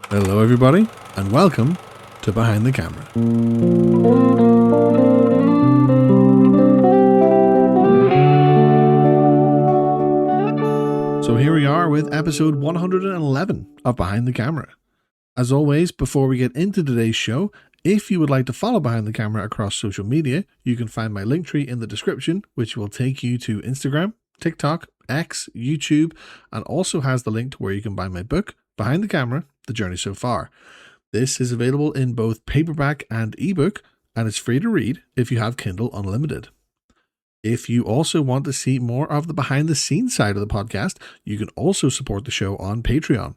Hello, everybody, and welcome to Behind the Camera. So here we are with episode 111 of Behind the Camera. As always, before we get into today's show, if you would like to follow Behind the Camera across social media, you can find my Linktree in the description, which will take you to Instagram, TikTok, X, YouTube, and also has the link to where you can buy my book, Behind the Camera, The Journey So Far. This is available in both paperback and ebook, and it's free to read if you have Kindle Unlimited. If you also want to see more of the behind-the-scenes side of the podcast, you can also support the show on Patreon.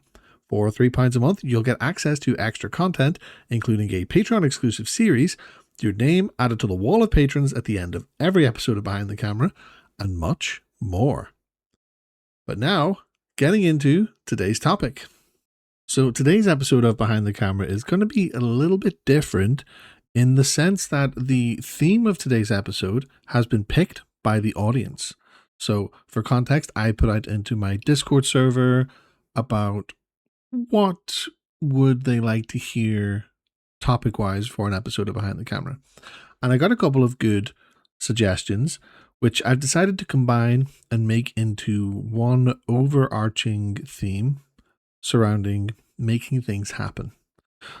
For £3 a month, you'll get access to extra content, including a Patreon-exclusive series, your name added to the wall of patrons at the end of every episode of Behind the Camera, and much more. But now, getting into today's topic. So today's episode of Behind the Camera is going to be a little bit different in the sense that the theme of today's episode has been picked by the audience. So for context, I put out into my Discord server about what would they like to hear topic-wise for an episode of Behind the Camera. And I got a couple of good suggestions, which I've decided to combine and make into one overarching theme surrounding making things happen.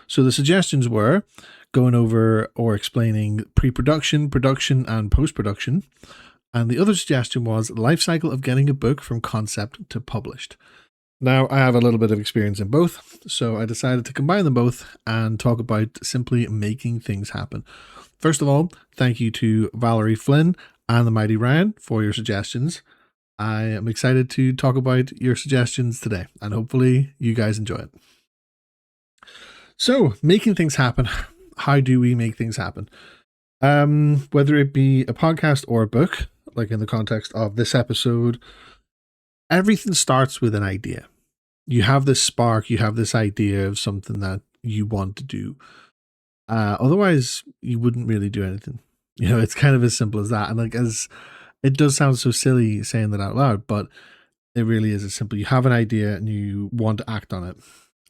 So the suggestions were going over or explaining pre-production, production, and post-production. And the other suggestion was life cycle of getting a book from concept to published. Now, I have a little bit of experience in both, so I decided to combine them both and talk about simply making things happen. First of all, thank you to Valerie Flynn and the Mighty Ryan for your suggestions. I am excited to talk about your suggestions today, and hopefully you guys enjoy it. So, making things happen. How do we make things happen? Whether it be a podcast or a book, like in the context of this episode, everything starts with an idea. You have this spark, you have this idea of something that you want to do. Otherwise, you wouldn't really do anything. You know, it's kind of as simple as that. And like, as it does sound so silly saying that out loud, but it really is as simple. You have an idea and you want to act on it.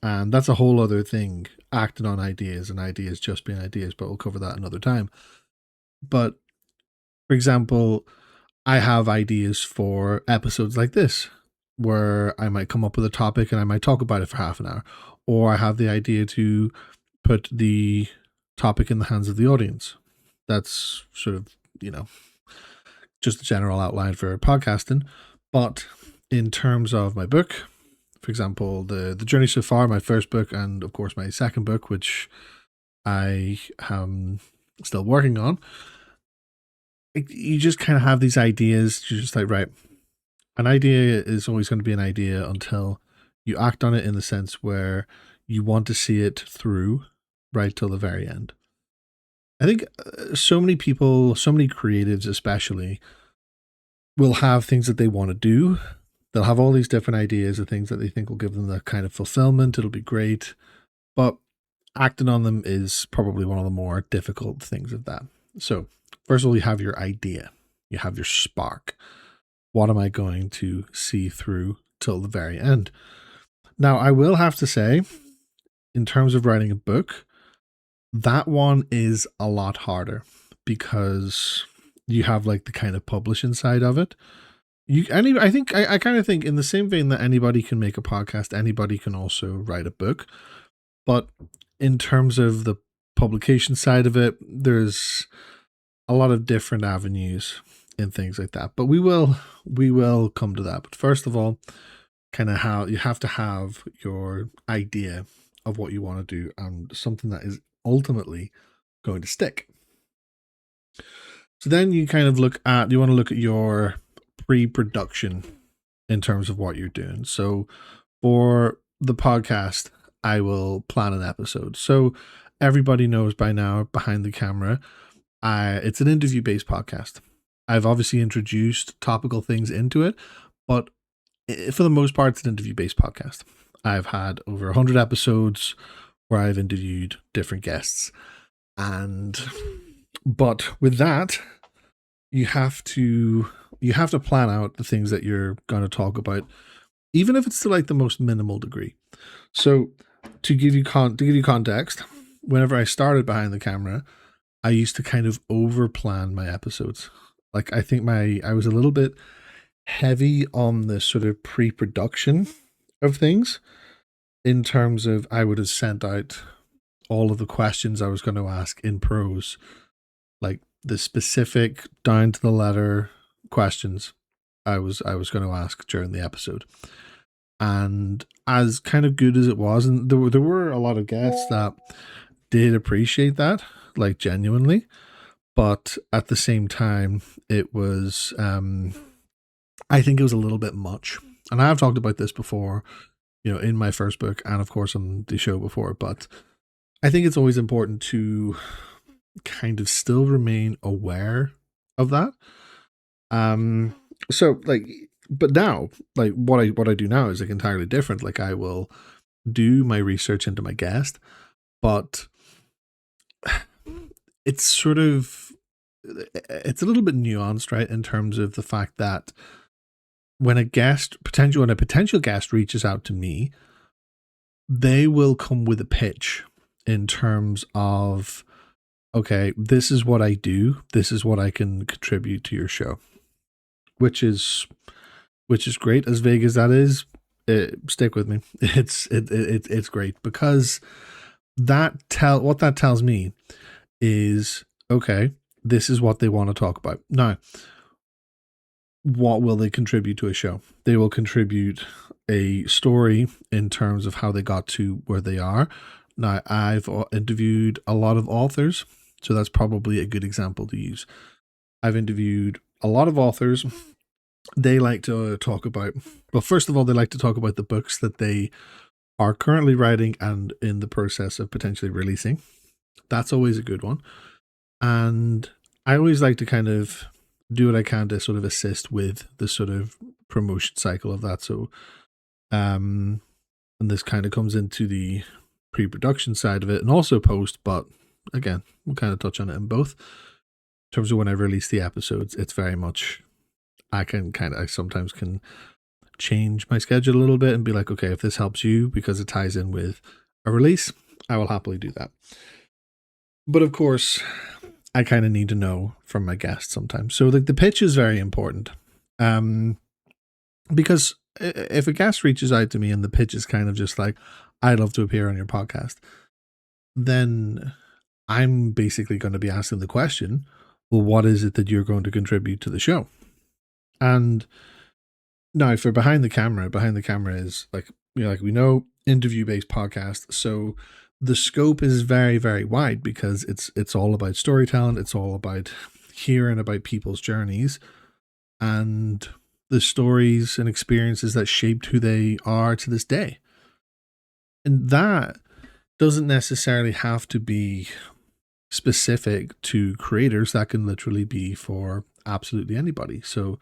And that's a whole other thing, acting on ideas and ideas just being ideas, but we'll cover that another time. But for example, I have ideas for episodes like this, where I might come up with a topic and I might talk about it for half an hour. Or I have the idea to put the topic in the hands of the audience. That's sort of, just a general outline for podcasting. But in terms of my book, for example, the Journey So Far, my first book, and of course my second book, which I am still working on, you just kind of have these ideas. You're just like, right, an idea is always going to be an idea until you act on it in the sense where you want to see it through right till the very end. I think so many people, so many creatives especially, will have things that they want to do. They'll have all these different ideas of things that they think will give them the kind of fulfillment. It'll be great. But acting on them is probably one of the more difficult things of that. So first of all, you have your idea. You have your spark. What am I going to see through till the very end? Now, I will have to say, in terms of writing a book, that one is a lot harder because you have like the kind of publishing side of it. I kind of think in the same vein that anybody can make a podcast, anybody can also write a book. But in terms of the publication side of it, there's a lot of different avenues and things like that. But we will come to that. But first of all, kind of how you have to have your idea of what you want to do and something that is ultimately going to stick. So then you kind of want to look at your pre-production in terms of what you're doing. So for the podcast, I will plan an episode. So everybody knows by now, Behind the Camera, it's an interview-based podcast. I've obviously introduced topical things into it, but for the most part, it's an interview-based podcast. I've had over 100 episodes where I've interviewed different guests. But with that, you have to plan out the things that you're going to talk about, even if it's to like the most minimal degree. So to give you context, whenever I started behind the camera, I used to kind of over plan my episodes. Like I think I was a little bit heavy on the sort of pre-production of things, in terms of I would have sent out all of the questions I was going to ask in prose, like the specific down to the letter questions I was going to ask during the episode. And as kind of good as it was, and there were a lot of guests that did appreciate that, like genuinely, but at the same time, it was I think it was a little bit much. And I've talked about this before, in my first book, and of course on the show before, but I think it's always important to kind of still remain aware of that. Um, so like, but now, like what I do now is like entirely different. Like I will do my research into my guest, but it's sort of it's a little bit nuanced, right? In terms of the fact that when a potential guest reaches out to me, they will come with a pitch in terms of, okay, this is what I do, this is what I can contribute to your show, which is great. As vague as that is, stick with me. It's great, because what that tells me is, okay, this is what they want to talk about. Now, what will they contribute to a show? They will contribute a story in terms of how they got to where they are. Now, I've interviewed a lot of authors, so that's probably a good example to use. I've interviewed a lot of authors. They like to talk about, well, first of all, they like to talk about the books that they are currently writing and in the process of potentially releasing. That's always a good one. And I always like to kind of do what I can to sort of assist with the sort of promotion cycle of that. So, and this kind of comes into the pre-production side of it and also post, but again, we'll kind of touch on it in both. In terms of when I release the episodes, it's very much, I sometimes can change my schedule a little bit and be like, okay, if this helps you because it ties in with a release, I will happily do that. But of course, I kind of need to know from my guests sometimes. So the pitch is very important. Because if a guest reaches out to me and the pitch is kind of just like, I'd love to appear on your podcast, then I'm basically going to be asking the question, well, what is it that you're going to contribute to the show? And now for behind the camera is like, like we know, interview-based podcast. So the scope is very, very wide, because it's all about storytelling. It's all about hearing about people's journeys and the stories and experiences that shaped who they are to this day. And that doesn't necessarily have to be specific to creators. That can literally be for absolutely anybody. So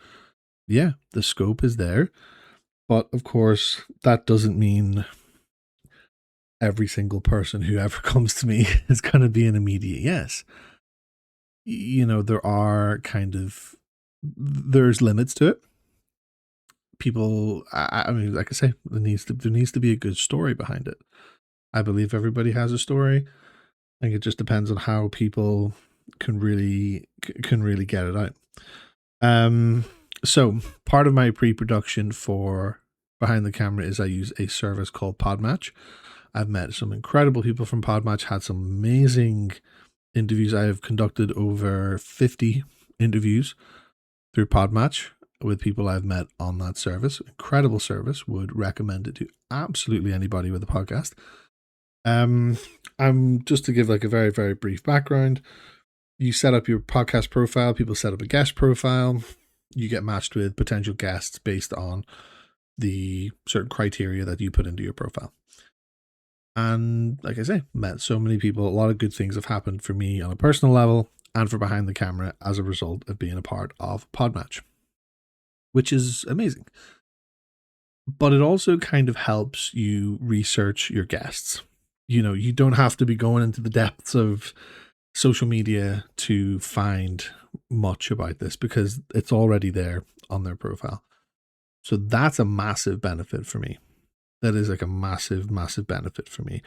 yeah, the scope is there. But of course, that doesn't mean every single person who ever comes to me is going to be an immediate yes. There are there's limits to it. People, I mean, like I say, there needs to be a good story behind it. I believe everybody has a story. I think it just depends on how people can really get it out. So part of my pre-production for behind the camera is I use a service called Podmatch. I've met some incredible people from Podmatch, had some amazing interviews. I have conducted over 50 interviews through Podmatch with people I've met on that service. Incredible service. Would recommend it to absolutely anybody with a podcast. I'm just to give like a very, very brief background. You set up your podcast profile, people set up a guest profile, you get matched with potential guests based on the certain criteria that you put into your profile. And like I say, met so many people. A lot of good things have happened for me on a personal level and for behind the camera as a result of being a part of Podmatch, which is amazing. But it also kind of helps you research your guests. You don't have to be going into the depths of social media to find much about this, because it's already there on their profile. So that's a massive benefit for me. That is like a massive, massive benefit for me.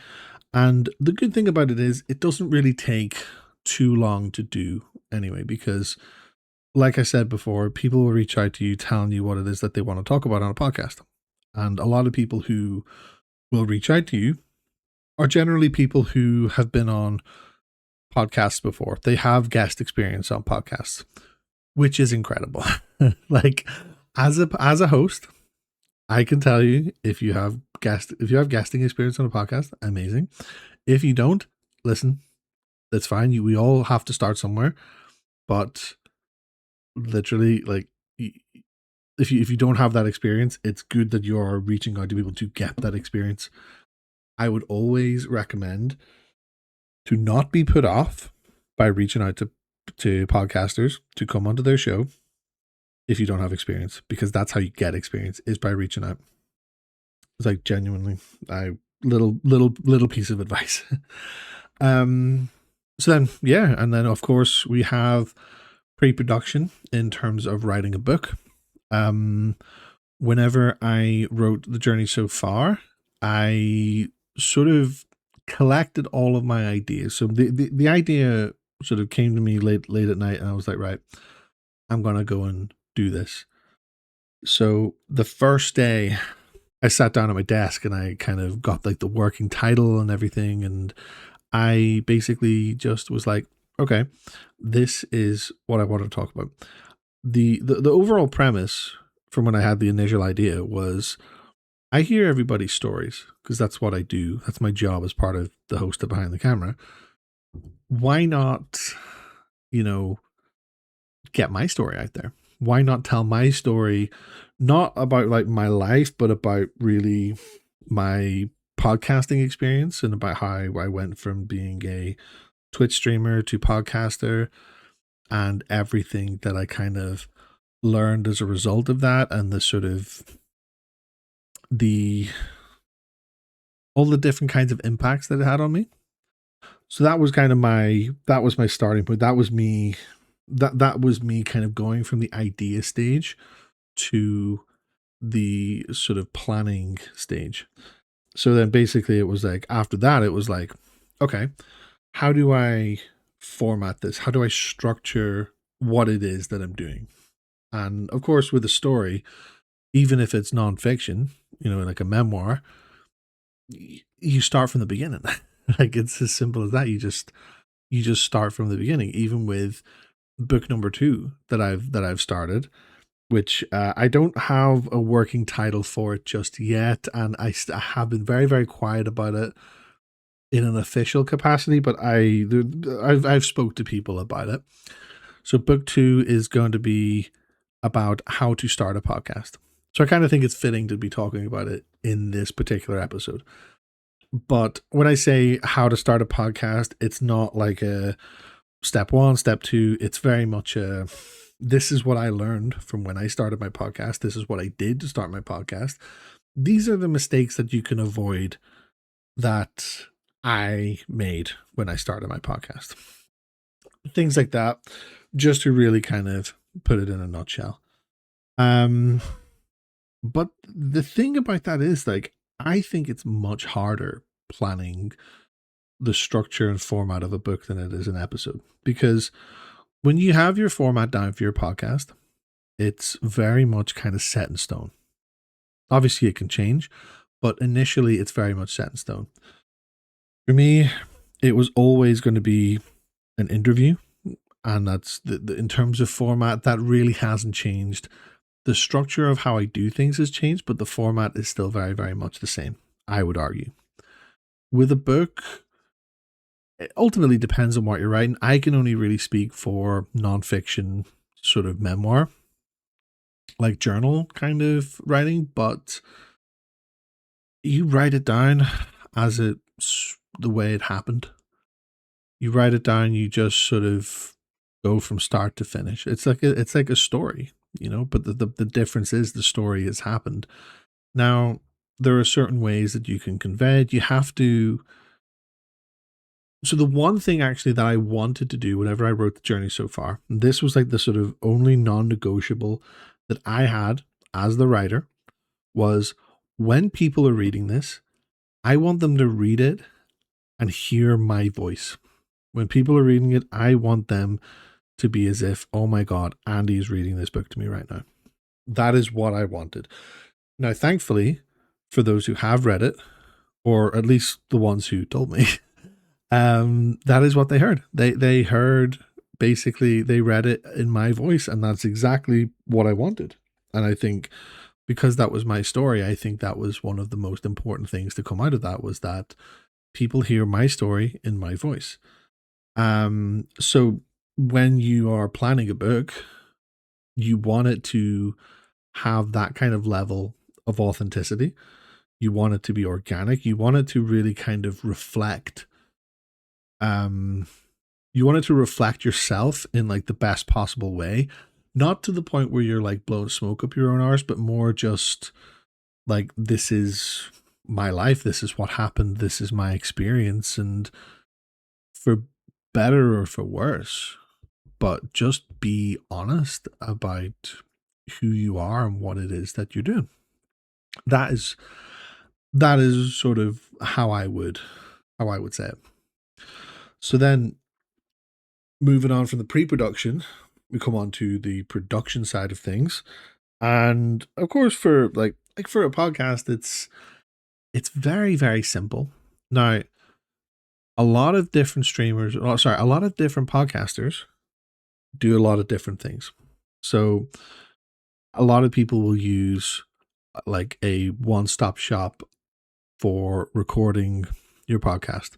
And the good thing about it is it doesn't really take too long to do anyway, because like I said before, people will reach out to you telling you what it is that they want to talk about on a podcast. And a lot of people who will reach out to you are generally people who have been on podcasts before. They have guest experience on podcasts, which is incredible. Like as a host, I can tell you if you have guesting experience on a podcast, amazing. If you don't, listen, that's fine. We all have to start somewhere, but literally, like, if you don't have that experience, it's good that you're reaching out to people to get that experience. I would always recommend to not be put off by reaching out to podcasters to come onto their show if you don't have experience, because that's how you get experience, is by reaching out. It's like genuinely, little piece of advice. So then, yeah, and then of course we have pre-production in terms of writing a book. Whenever I wrote The Journey So Far, I sort of collected all of my ideas. So the idea sort of came to me late at night, and I was like, right, I'm gonna go and do this. So the first day I sat down at my desk and I kind of got like the working title and everything, and I basically just was like, okay, this is what I want to talk about. The overall premise from when I had the initial idea was, I hear everybody's stories because that's what I do. That's my job as part of the host of Behind the Camera. Why not, get my story out there? Why not tell my story, not about like my life, but about really my podcasting experience and about how I went from being a Twitch streamer to podcaster and everything that I kind of learned as a result of that, and the sort of all the different kinds of impacts that it had on me. So that was kind of my starting point. That was me kind of going from the idea stage to the sort of planning stage. So then basically it was like, after that, it was like, okay, how do I format this? How do I structure what it is that I'm doing? And of course, with a story, even if it's nonfiction, like a memoir, you start from the beginning. Like, it's as simple as that. You just start from the beginning. Even with book number 2 that I've started, which I don't have a working title for it just yet, and I have been very, very quiet about it in an official capacity. But I've spoke to people about it. So book 2 is going to be about how to start a podcast. So I kind of think it's fitting to be talking about it in this particular episode. But when I say how to start a podcast, it's not like a step 1, step 2. It's very much this is what I learned from when I started my podcast. This is what I did to start my podcast. These are the mistakes that you can avoid that I made when I started my podcast. Things like that, just to really kind of put it in a nutshell. But the thing about that is, like, I think it's much harder planning the structure and format of a book than it is an episode. Because when you have your format down for your podcast, it's very much kind of set in stone. Obviously, it can change, but initially, it's very much set in stone. For me, it was always going to be an interview, and that's in terms of format, that really hasn't changed. The structure of how I do things has changed, but the format is still very, very much the same, I would argue. With a book, it ultimately depends on what you're writing. I can only really speak for nonfiction sort of memoir, like journal kind of writing, but you write it down as it's the way it happened. You write it down, you just sort of go from start to finish. It's like a story, but the difference is the story has happened. Now, there are certain ways that you can convey it. You have to. So the one thing actually that I wanted to do whenever I wrote The Journey So Far, this was like the sort of only non-negotiable that I had as the writer, was when people are reading this, I want them to read it and hear my voice. When people are reading it, I want them to be as if, oh my God, Andy is reading this book to me right now. That is what I wanted. Now, thankfully, for those who have read it, or at least the ones who told me, that is what they heard. They heard, basically, they read it in my voice, and that's exactly what I wanted. And I think because that was my story, I think that was one of the most important things to come out of that, was that people hear my story in my voice. So when you are planning a book, you want it to have that kind of level of authenticity. You want it to be organic. You want it to really kind of reflect, um, you want it to reflect yourself in like the best possible way. Not to the point where you're like blowing smoke up your own arse, but more just like, this is my life. This is what happened. This is my experience. And for better or for worse, but just be honest about who you are and what it is that you're doing. That is sort of how I would say it. So then, moving on from the pre-production, we come on to the production side of things. And of course, for like for a podcast, it's very, very simple. Now, a lot of different streamers, a lot of different podcasters do a lot of different things. So a lot of people will use like a one-stop shop for recording your podcast,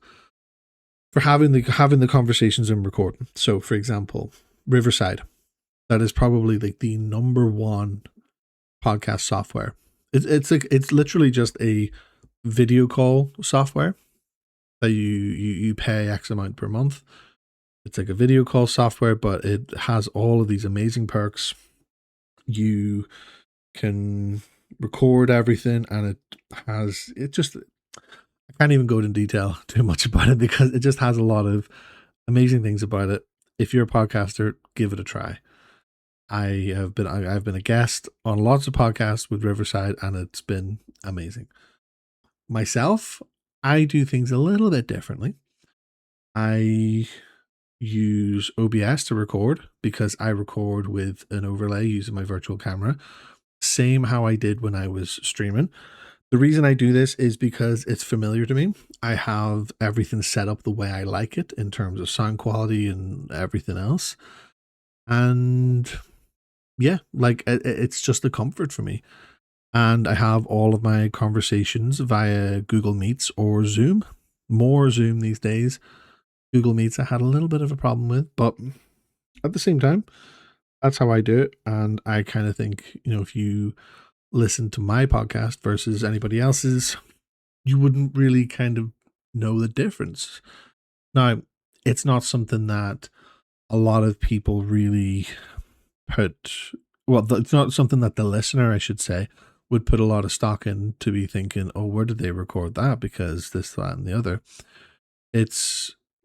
for having the conversations and recording. So for example, Riverside, that is probably like the number one podcast software. It's literally just a video call software that you pay X amount per month. It's like a video call software, but it has all of these amazing perks. You can record everything, and it just, I can't even go into detail too much about it because it just has a lot of amazing things about it. If you're a podcaster, give it a try. I've been a guest on lots of podcasts with Riverside, and it's been amazing. Myself, I do things a little bit differently. I use OBS to record because I record with an overlay using my virtual camera. Same how I did when I was streaming. The reason I do this is because it's familiar to me. I have everything set up the way I like it in terms of sound quality and everything else. And yeah, like it's just a comfort for me. And I have all of my conversations via Google Meets or Zoom. More Zoom these days. Google Meets I had a little bit of a problem with, but at the same time, that's how I do it. And I kind of think, if you listen to my podcast versus anybody else's, you wouldn't really kind of know the difference. Now, it's not something that a lot of people really it's not something that the listener, I should say, would put a lot of stock in, to be thinking, oh, where did they record that? Because this, that, and the other.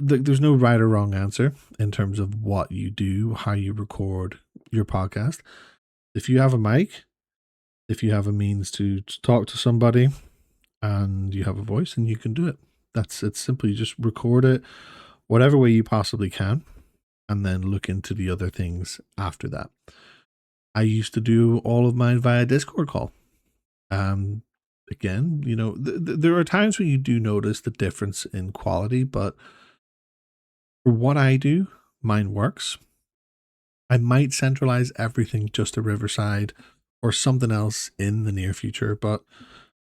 There's no right or wrong answer in terms of what you do, how you record your podcast. If you have a mic, if you have a means to talk to somebody, and you have a voice, and you can do it. It's simply just record it whatever way you possibly can, and then look into the other things after that. I used to do all of mine via Discord call. Again, there are times when you do notice the difference in quality, but for what I do, mine works. I might centralize everything just to Riverside or something else in the near future, but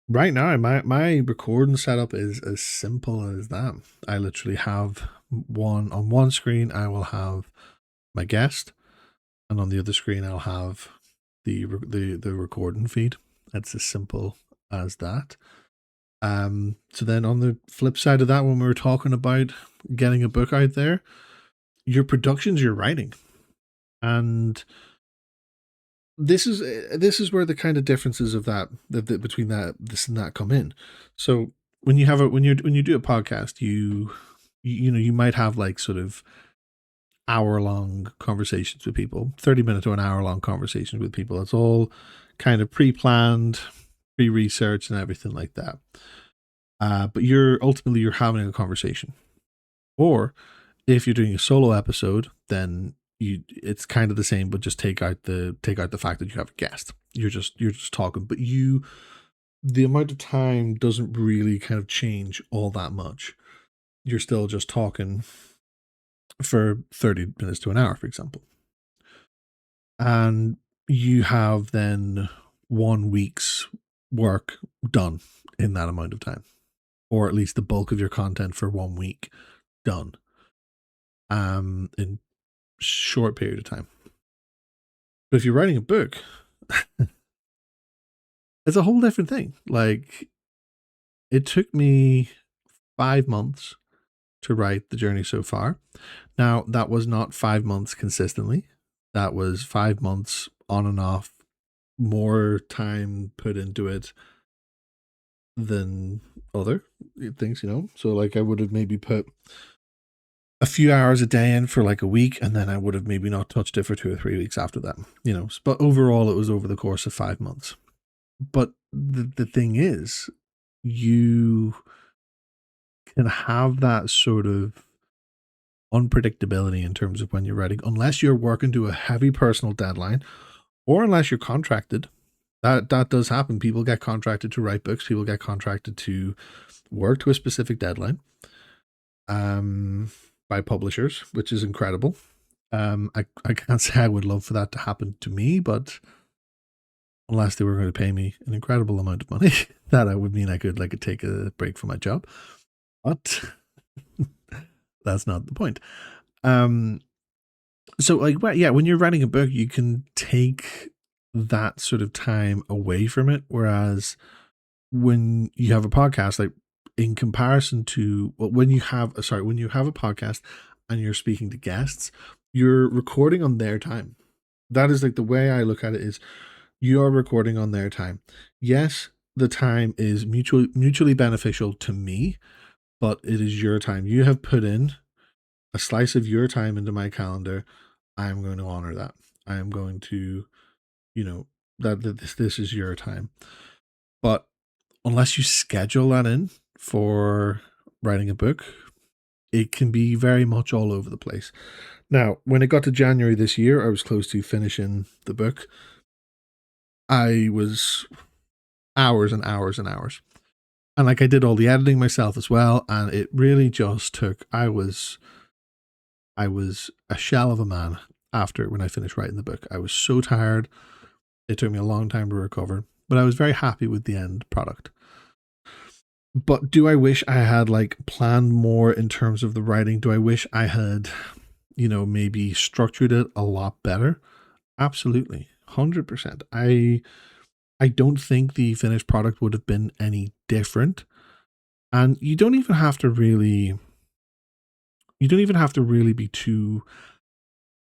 right now my recording setup is as simple as that. I literally have on one screen I will have my guest, and on the other screen I'll have the recording feed. It's as simple as that. So then on the flip side of that, when we were talking about getting a book out there, your production's your writing. And this is where the kind of differences of that between this and that come in. So when you do a podcast, you might have like sort of hour-long conversations with people, 30-minute to an hour-long conversations with people. It's all kind of pre-planned. pre-research and everything like that. But you're having a conversation. Or if you're doing a solo episode, then it's kind of the same, but just take out the fact that you have a guest. You're just talking, but the amount of time doesn't really kind of change all that much. You're still just talking for 30 minutes to an hour, for example. And you have then 1 week's work done in that amount of time, or at least the bulk of your content for 1 week done in short period of time. But if you're writing a book, it's a whole different thing. Like, it took me 5 months to write The Journey So Far. Now, that was not 5 months consistently. That was 5 months on and off, more time put into it than other things, So, like, I would have maybe put a few hours a day in for like a week, and then I would have maybe not touched it for 2 or 3 weeks after that, But overall, it was over the course of 5 months. But the thing is, you can have that sort of unpredictability in terms of when you're writing, unless you're working to a heavy personal deadline, or unless you're contracted. That does happen. People get contracted to write books. People get contracted to work to a specific deadline by publishers, which is incredible. I can't say I would love for that to happen to me, but unless they were going to pay me an incredible amount of money, that would mean I could take a break from my job. But that's not the point. So when you're writing a book, you can take that sort of time away from it. Whereas when you have a podcast, like in comparison to when you have a podcast and you're speaking to guests, you're recording on their time. That is the way I look at it is you are recording on their time. Yes, the time is mutually beneficial to me, but it is your time. You have put in a slice of your time into my calendar. I am going to honor that. I am going to, that this is your time. But unless you schedule that in for writing a book, it can be very much all over the place. Now, when it got to January this year, I was close to finishing the book. I was hours and hours and hours. And I did all the editing myself as well. And it really just took, I was a shell of a man when I finished writing the book. I was so tired. It took me a long time to recover, but I was very happy with the end product. But do I wish I had planned more in terms of the writing? Do I wish I had, maybe structured it a lot better? Absolutely. 100%. I don't think the finished product would have been any different. And you don't even have to really be too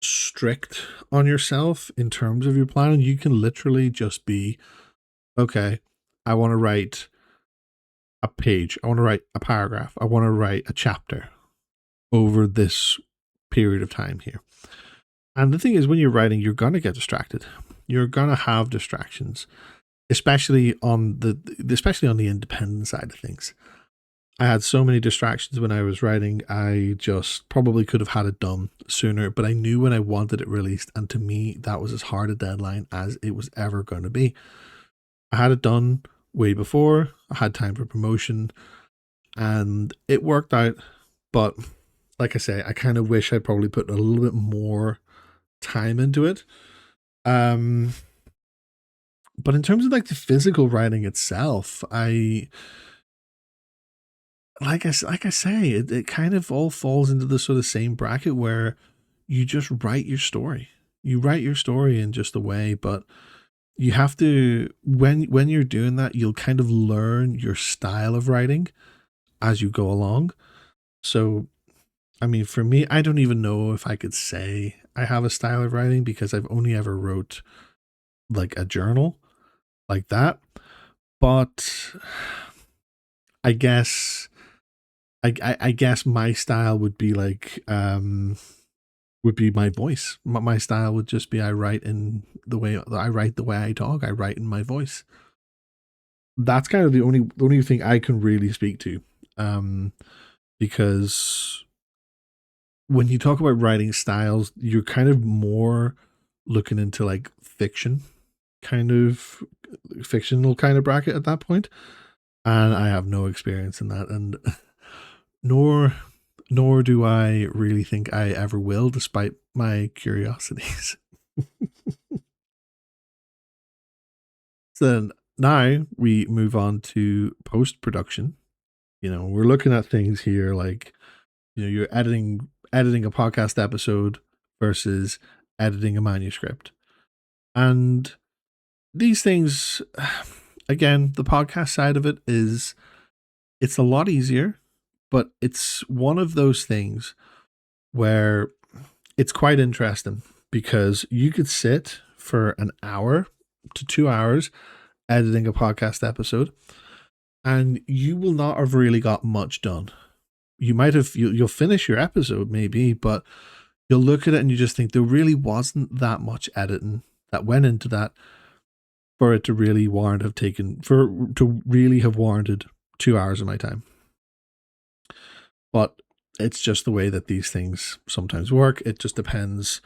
strict on yourself in terms of your planning. You can literally just be, okay, I want to write a page, I want to write a paragraph, I want to write a chapter over this period of time here. And the thing is, when you're writing, you're going to get distracted. You're going to have distractions, especially on the independent side of things. I had so many distractions when I was writing. I just probably could have had it done sooner, but I knew when I wanted it released. And to me, that was as hard a deadline as it was ever going to be. I had it done way before. I had time for promotion and it worked out. But like I say, I kind of wish I'd probably put a little bit more time into it. But in terms of the physical writing itself, like I say, it kind of all falls into the sort of same bracket where you just write your story. You write your story in just a way, but you have to, when you're doing that, you'll kind of learn your style of writing as you go along. So, I mean, for me, I don't even know if I could say I have a style of writing because I've only ever wrote a journal like that. But I guess I guess my style would be would be my voice. My style would just be I write the way I talk. I write in my voice. that's kind of the only thing I can really speak to, um, because when you talk about writing styles, you're kind of more looking into like kind of fictional kind of bracket at that point, and I have no experience in that, and nor nor do I really think I ever will, despite my curiosities. So then now we move on to post production. We're looking at things here like, you're editing a podcast episode versus editing a manuscript. And these things, again, the podcast side of it is, it's a lot easier, but it's one of those things where it's quite interesting because you could sit for an hour to 2 hours editing a podcast episode and you will not have really got much done. You'll finish your episode maybe, but you'll look at it and you just think there really wasn't that much editing that went into that for it to really have warranted 2 hours of my time. But it's just the way that these things sometimes work. It just depends.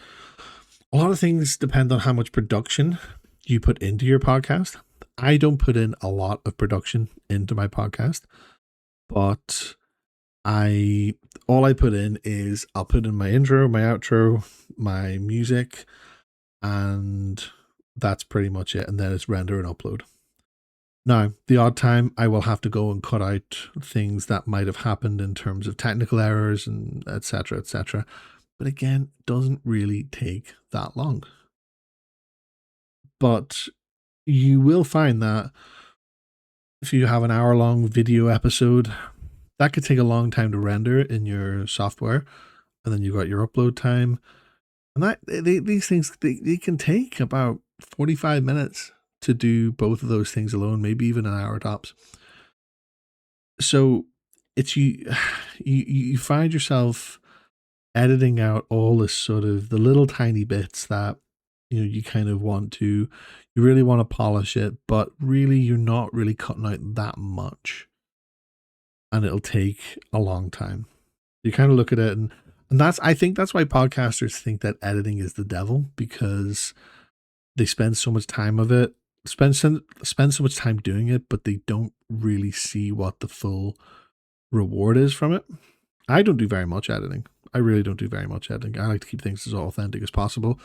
A lot of things depend on how much production you put into your podcast. I don't put in a lot of production into my podcast, but all I put in is I'll put in my intro, my outro, my music, and that's pretty much it. And then it's render and upload. Now, the odd time I will have to go and cut out things that might have happened in terms of technical errors and etc. etc. But again, doesn't really take that long. But you will find that if you have an hour-long video episode, that could take a long time to render in your software, and then you've got your upload time, and these things they can take about 45 minutes to do both of those things alone, maybe even an hour tops. So it's you find yourself editing out all this sort of the little tiny bits that you kind of you really want to polish it, but really you're not really cutting out that much, and it'll take a long time. You kind of look at it, and I think that's why podcasters think that editing is the devil, because they spend so much time of it, spend so much time doing it, but they don't really see what the full reward is from it. I don't do very much editing. I really don't do very much editing. I like to keep things as authentic as possible.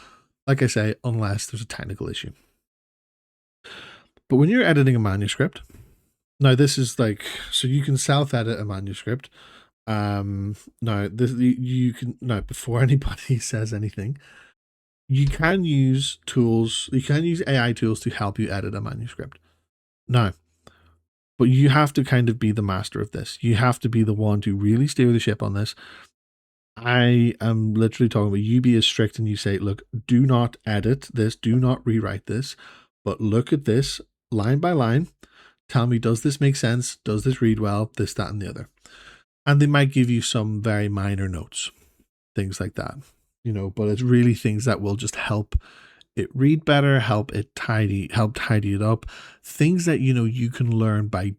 Like I say, unless there's a technical issue. But when you're editing a manuscript, now this is like, so you can self-edit a manuscript. Now this you can now before anybody says anything, you can use tools. You can use AI tools to help you edit a manuscript. Now, but you have to kind of be the master of this. You have to be the one to really steer the ship on this. I am literally talking about you be as strict and you say, look, do not edit this, do not rewrite this, but look at this line by line. Tell me, does this make sense? Does this read well? This, that, and the other. And they might give you some very minor notes, things like that, but it's really things that will just help it read better, help tidy it up. Things that, you can learn by,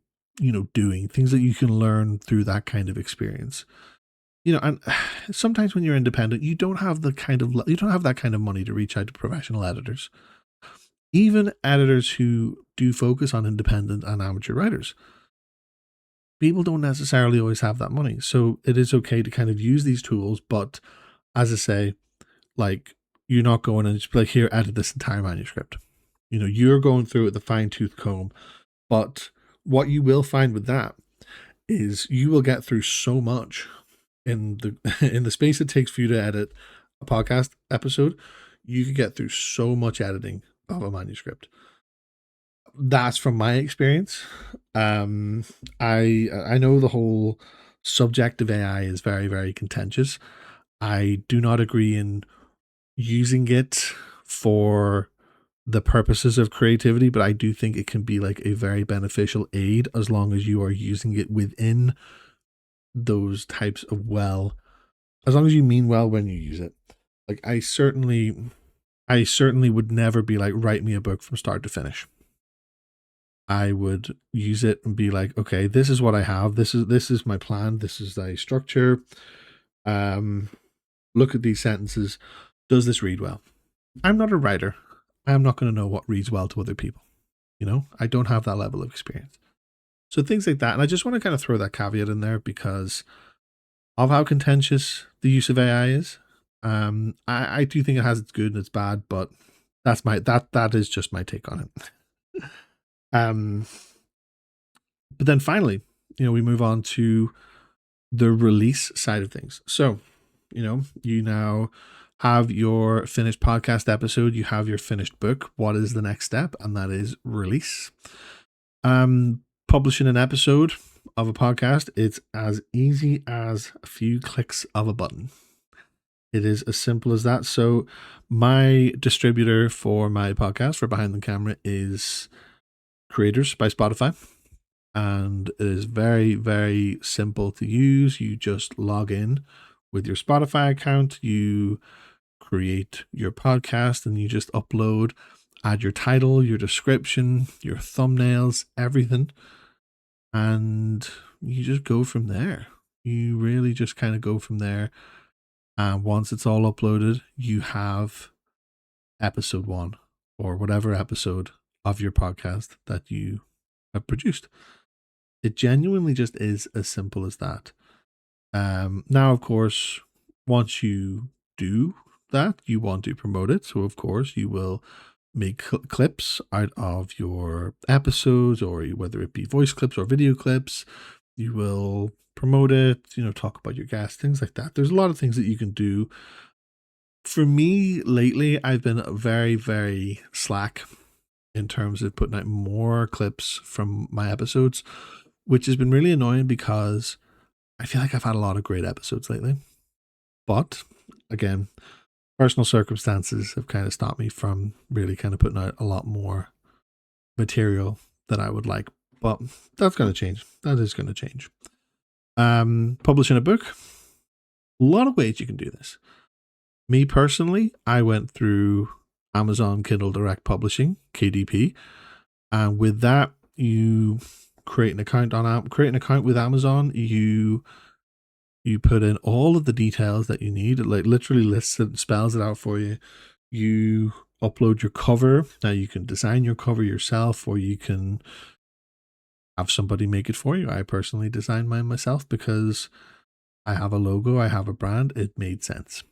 doing things that you can learn through that kind of experience. And sometimes when you're independent, you don't have that kind of money to reach out to professional editors, even editors who do focus on independent and amateur writers. People don't necessarily always have that money. So it is okay to kind of use these tools. But as I say, like, you're not going and just be like, here, edit this entire manuscript. You're going through it with a fine tooth comb. But what you will find with that is you will get through so much in the space it takes for you to edit a podcast episode. You could get through so much editing of a manuscript. That's from my experience. I know the whole subject of AI is very, very contentious. I do not agree in using it for the purposes of creativity, but I do think it can be like a very beneficial aid as long as you are using it within those types of as long as you mean well when you use it. Like I certainly would never be like, write me a book from start to finish. I would use it and be like, okay, this is what I have. This is my plan. This is the structure. Um, Look at these sentences. Does this read well? I'm not a writer. I'm not going to know what reads well to other people. I don't have that level of experience. So things like that. And I just want to kind of throw that caveat in there because of how contentious the use of AI is. I do think it has its good and its bad, but that is just my take on it. Um, but then finally, we move on to the release side of things. So, you now have your finished podcast episode, you have your finished book. What is the next step? And that is release. Publishing an episode of a podcast, it's as easy as a few clicks of a button. It is as simple as that. So my distributor for my podcast for Behind the Camera is Creators by Spotify. And it is very, very simple to use. You just log in with your Spotify account, you create your podcast, and you just upload, add your title, your description, your thumbnails, everything. And you just go from there. You really just kind of go from there. And once it's all uploaded, you have episode 1 or whatever episode of your podcast that you have produced. It genuinely just is as simple as that. Now, of course, once you do that, you want to promote it. So, of course, you will make clips out of your episodes, or whether it be voice clips or video clips. You will promote it, talk about your guests, things like that. There's a lot of things that you can do. For me, lately, I've been very, very slack in terms of putting out more clips from my episodes, which has been really annoying because I feel like I've had a lot of great episodes lately. But again, personal circumstances have kind of stopped me from really kind of putting out a lot more material that I would like. But that's going to change. That is going to change. Publishing a book, a lot of ways you can do this. Me personally, I went through Amazon Kindle Direct Publishing, KDP. And with that, you create an account with Amazon. You put in all of the details that you need. It literally lists it, spells it out for you. You upload your cover. Now you can design your cover yourself, or you can have somebody make it for you. I personally designed mine myself because I have a logo, I have a brand. It made sense.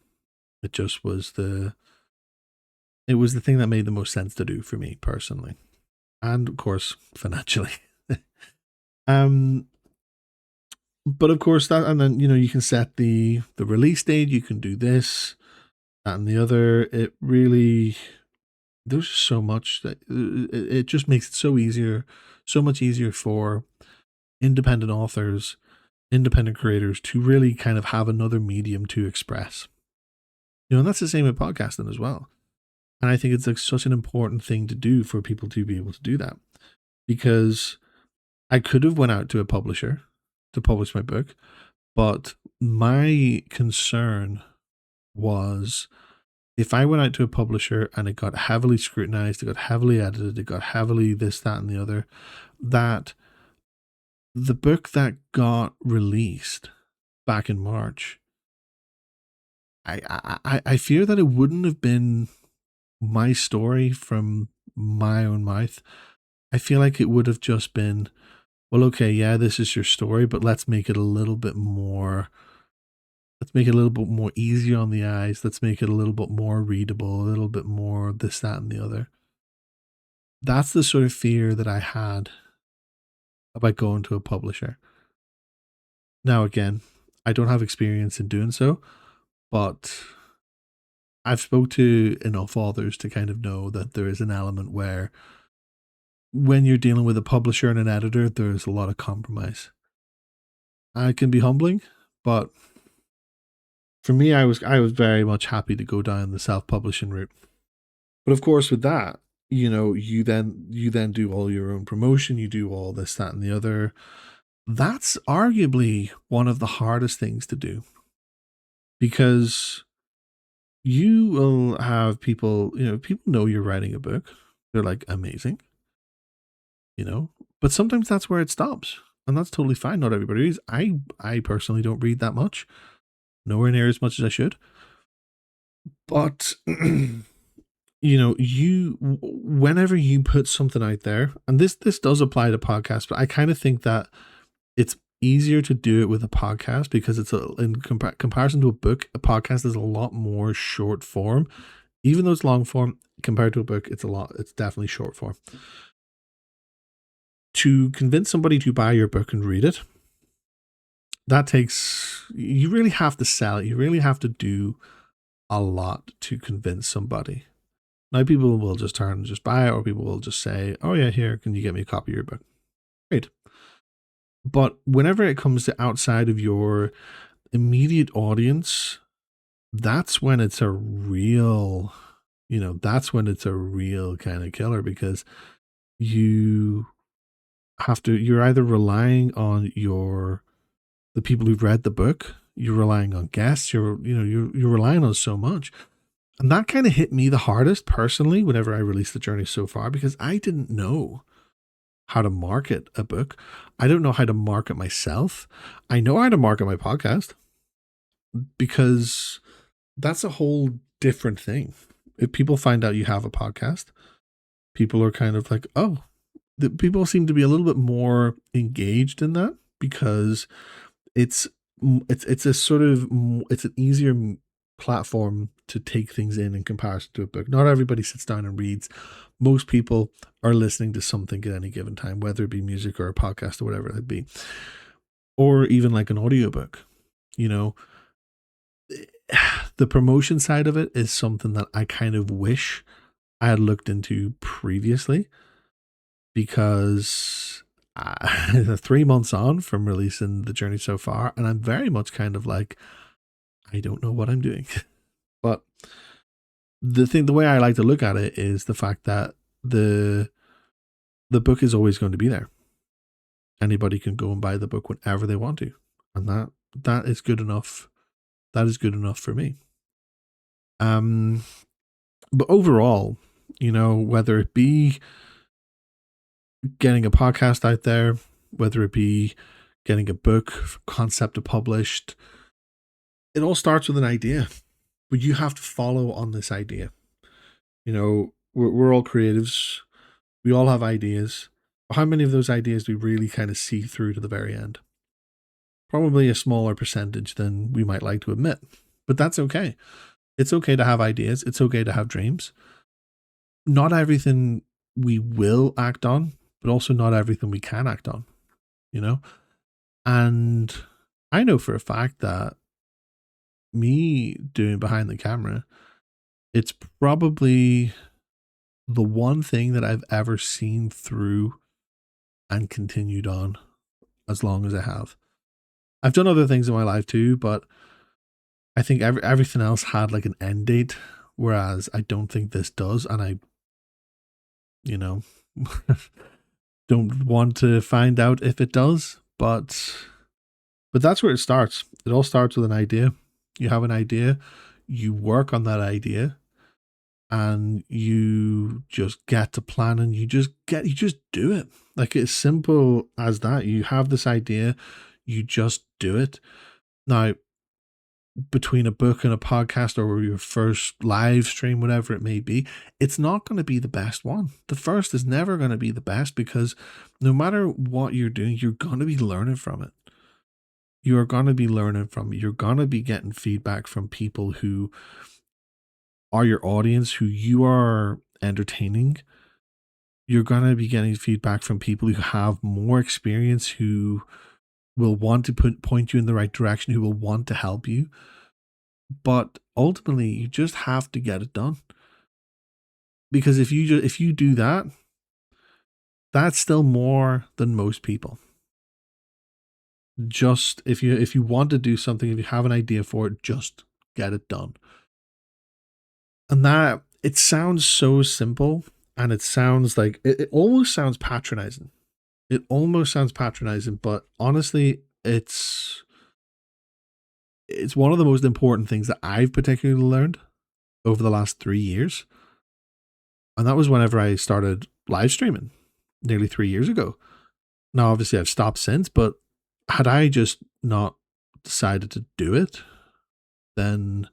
It just was the thing that made the most sense to do for me personally. And of course, financially. But of course and then, you can set the release date, you can do this, that and the other. It really, there's so much that it just makes it so much easier for independent authors, independent creators to really kind of have another medium to express. And that's the same with podcasting as well. And I think it's like such an important thing to do for people to be able to do that, because I could have went out to a publisher to publish my book, but my concern was if I went out to a publisher and it got heavily scrutinized, it got heavily edited, it got heavily this, that, and the other, that the book that got released back in March, I fear that it wouldn't have been my story from my own mouth. I feel like it would have just been, well, okay, yeah, this is your story, but let's make it a little bit more easier on the eyes. Let's make it a little bit more readable, a little bit more this, that, and the other. That's the sort of fear that I had about going to a publisher. Now, again, I don't have experience in doing so, but I've spoke to enough authors to kind of know that there is an element where when you're dealing with a publisher and an editor, there's a lot of compromise. It can be humbling, but for me, I was very much happy to go down the self-publishing route. But of course, with that, you then do all your own promotion, you do all this, that, and the other. That's arguably one of the hardest things to do, because you will have people, people know you're writing a book. They're like, amazing. you know. But sometimes that's where it stops, and that's totally fine. Not everybody is. I personally don't read that much, nowhere near as much as I should. But whenever you put something out there, and this does apply to podcasts, but I kind of think that it's easier to do it with a podcast because it's in comparison to a book, a podcast is a lot more short form. Even though it's long form compared to a book, it's definitely short form. To convince somebody to buy your book and read it, you really have to sell it. You really have to do a lot to convince somebody. Now, people will just turn and just buy it, or people will just say, oh yeah, here, can you get me a copy of your book? Great. But whenever it comes to outside of your immediate audience, that's when it's a real, kind of killer, because you're either relying on the people who've read the book, you're relying on guests, you're relying on so much. And that kind of hit me the hardest personally whenever I released The Journey So Far, because I didn't know how to market a book. I don't know how to market myself. I know how to market my podcast, because that's a whole different thing. If people find out you have a podcast, people are kind of like, oh, the people seem to be a little bit more engaged in that, because it's a sort of, it's an easier platform to take things in comparison to a book. Not everybody sits down and reads. Most people are listening to something at any given time, whether it be music or a podcast or whatever it be, or even like an audiobook. The promotion side of it is something that I kind of wish I had looked into previously, because 3 months on from releasing The Journey So Far, and I'm very much kind of like, I don't know what I'm doing. But the way I like to look at it is the fact that the book is always going to be there. Anybody can go and buy the book whenever they want to, and that is good enough. That is good enough for me. But overall, whether it be getting a podcast out there, whether it be getting a book concept published, it all starts with an idea, but you have to follow on this idea. We're all creatives. We all have ideas. How many of those ideas do we really kind of see through to the very end? Probably a smaller percentage than we might like to admit, but that's okay. It's okay to have ideas. It's okay to have dreams. Not everything we will act on, but also not everything we can act on, And I know for a fact that me doing behind the camera, it's probably the one thing that I've ever seen through and continued on as long as I have. I've done other things in my life too, but I think everything else had like an end date, whereas I don't think this does, and I don't want to find out if it does, but that's where it starts. It all starts with an idea. You have an idea, you work on that idea, and you just get to plan, and you just do it. Like, it's simple as that. You have this idea, you just do it. Now, between a book and a podcast, or your first live stream, whatever it may be, it's not going to be the best one. The first is never going to be the best, because no matter what you're doing, you're going to be learning from it. You are going to be learning from it. You're going to be getting feedback from people who are your audience, who you are entertaining. You're going to be getting feedback from people who have more experience, who will want to point you in the right direction, who will want to help you. But ultimately, you just have to get it done. Because if you do that, that's still more than most people. Just if you want to do something, if you have an idea for it, just get it done. And that, it sounds so simple, and it sounds like it almost sounds patronizing. It almost sounds patronizing, but honestly, it's one of the most important things that I've particularly learned over the last 3 years. And that was whenever I started live streaming. nearly 3 years ago. Now, obviously, I've stopped since, but had I just not decided to do it, then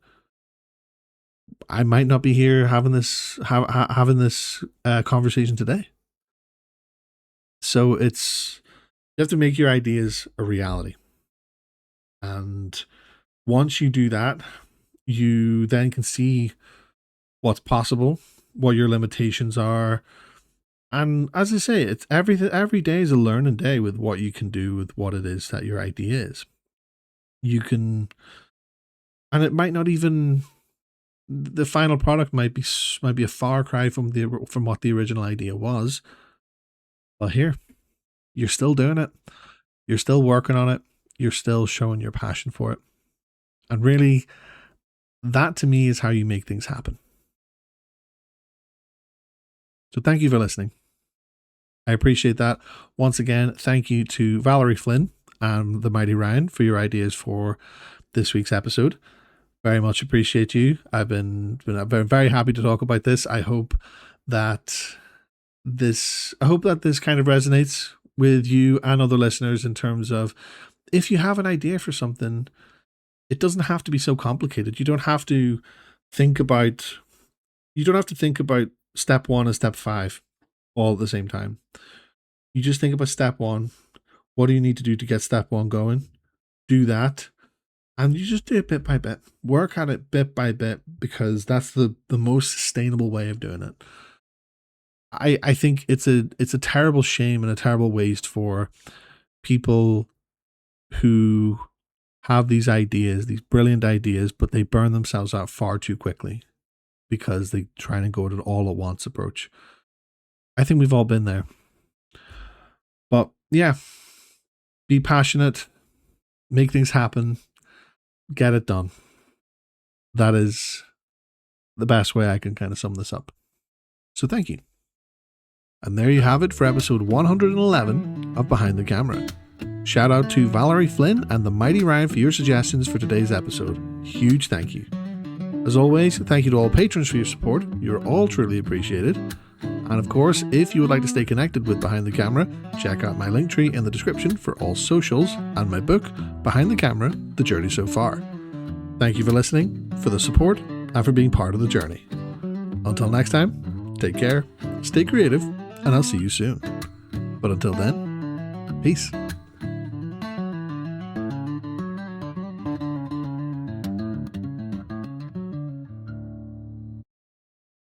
I might not be here having this conversation today. So you have to make your ideas a reality, and once you do that, you then can see what's possible, what your limitations are. And as I say, it's every day is a learning day with what you can do with what it is that your idea is. You can, and it might not even, the final product might be a far cry from what the original idea was. But here, you're still doing it. You're still working on it. You're still showing your passion for it. And really, that to me is how you make things happen. So thank you for listening. I appreciate that. Once again, thank you to Valerie Flynn and the Mighty Ryan for your ideas for this week's episode. Very much appreciate you. I've been very, very happy to talk about this. I hope that this kind of resonates with you and other listeners in terms of, if you have an idea for something, it doesn't have to be so complicated. You don't have to think about step 1 and step 5 all at the same time. You just think about step 1. What do you need to do to get step 1 going? Do that. And you just do it bit by bit. Work at it bit by bit, because that's the most sustainable way of doing it. I think it's a terrible shame and a terrible waste for people who have these ideas, these brilliant ideas, but they burn themselves out far too quickly because they try and go at an all at once approach. I think we've all been there. But yeah, be passionate, make things happen, get it done. That is the best way I can kind of sum this up. So thank you. And there you have it for episode 111 of Behind the Camera. Shout out to Valerie Flynn and the Mighty Ryan for your suggestions for today's episode. Huge thank you. As always, thank you to all patrons for your support. You're all truly appreciated. And of course, if you would like to stay connected with Behind the Camera, check out my Linktree in the description for all socials and my book, Behind the Camera, The Journey So Far. Thank you for listening, for the support, and for being part of the journey. Until next time, take care, stay creative, and I'll see you soon. But until then, peace.